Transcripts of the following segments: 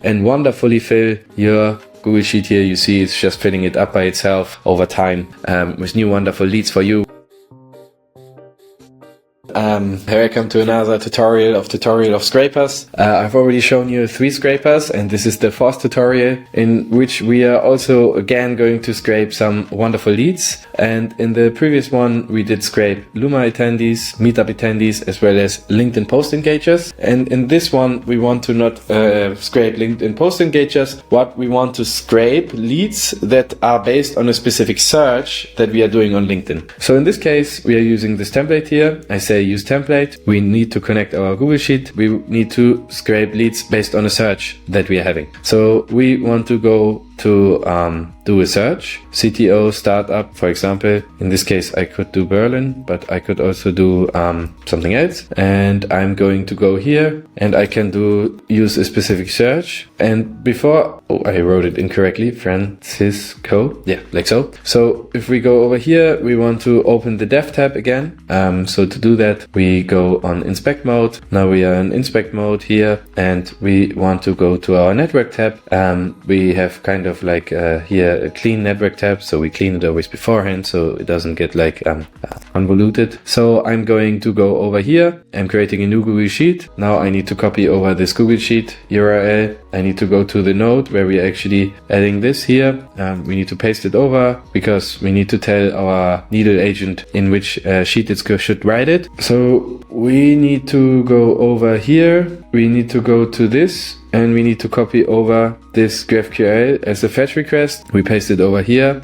and wonderfully fill your Google Sheet here. You see it's just filling it up by itself over time with new wonderful leads for you. Here I come to another tutorial of scrapers. I've already shown you 3 scrapers, and this is the 4th tutorial in which we are also again going to scrape some wonderful leads. And in the previous one we did scrape Luma attendees, Meetup attendees, as well as LinkedIn post engagers. And in this one we want to not scrape LinkedIn post engagers. What we want to scrape leads that are based on a specific search that we are doing on LinkedIn. So in this case we are using this template here. I say use template. We need to connect our Google Sheet. We need to scrape leads based on a search that we are having. So we want to go to do a search, CTO startup, for example. In this case I could do Berlin, but I could also do something else. And I'm going to go here and I can use a specific search. And before, I wrote it incorrectly, Francisco, yeah, like so. So if we go over here, we want to open the dev tab again. So to do that, we go on inspect mode. Now we are in inspect mode here, and we want to go to our network tab. We have kind of like here a clean network tab, so we clean it always beforehand so it doesn't get like convoluted. So I'm going to go over here. I'm creating a new Google Sheet. Now I need to copy over this Google Sheet URL. I need to go to the node where we're actually adding this here. We need to paste it over because we need to tell our Needle agent in which sheet it should write it. So we need to go over here. We need to go to this, and we need to copy over this GraphQL as a fetch request. We paste it over here.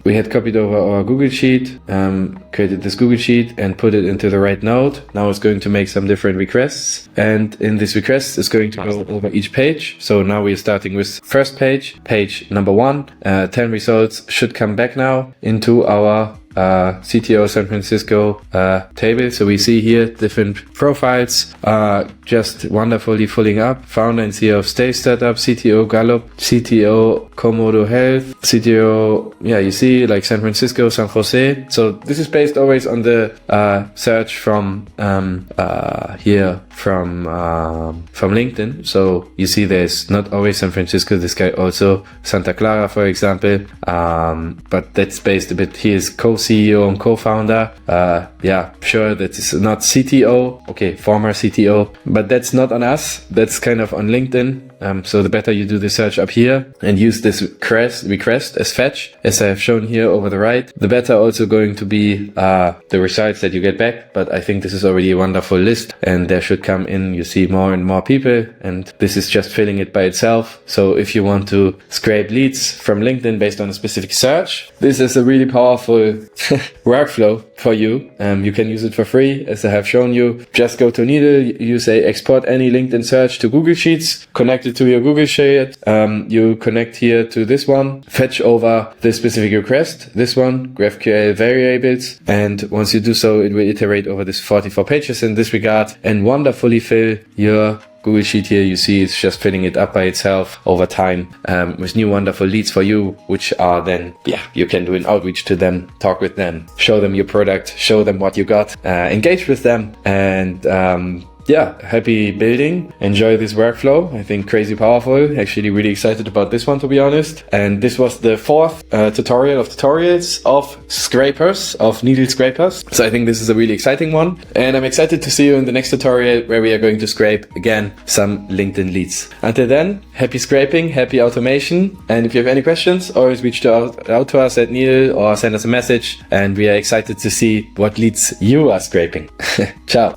We had copied over our Google Sheet, created this Google Sheet and put it into the right node. Now it's going to make some different requests. And in this request, it's going to go over each page. So now we're starting with first page, page number 1. 10 results should come back now into our CTO San Francisco table. So we see here different profiles just wonderfully filling up. Founder and CEO of Stay Startup, CTO Gallup, CTO Komodo Health, CTO, yeah, you see like San Francisco, San Jose. So this is based always on the search from here from LinkedIn. So you see there's not always San Francisco, this guy also Santa Clara, for example, but that's based a bit, he is co-CEO and co-founder. Yeah, sure, that is not CTO, okay, former CTO, but that's not on us, that's kind of on LinkedIn. So the better you do the search up here and use this request as fetch, as I have shown here over the right, the better also going to be the results that you get back. But I think this is already a wonderful list, and there should come in, you see more and more people, and this is just filling it by itself. So if you want to scrape leads from LinkedIn based on a specific search, this is a really powerful workflow for you. You can use it for free, as I have shown you. Just go to Needle, you say export any LinkedIn search to Google Sheets, connect it to your Google Sheet. You connect here to this one, fetch over the specific request, this one, GraphQL variables. And once you do so, it will iterate over this 44 pages in this regard and wonderfully fill your Google Sheet here. You see it's just filling it up by itself over time with new wonderful leads for you, which are then, yeah, you can do an outreach to them, talk with them, show them your product, show them what you got, engage with them, and yeah, happy building. Enjoy this workflow. I think crazy powerful. Actually really excited about this one, to be honest. And this was the 4th tutorial of tutorials of scrapers, of Needle scrapers. So I think this is a really exciting one. And I'm excited to see you in the next tutorial where we are going to scrape again some LinkedIn leads. Until then, happy scraping, happy automation. And if you have any questions, always reach out to us at Needle or send us a message. And we are excited to see what leads you are scraping. Ciao.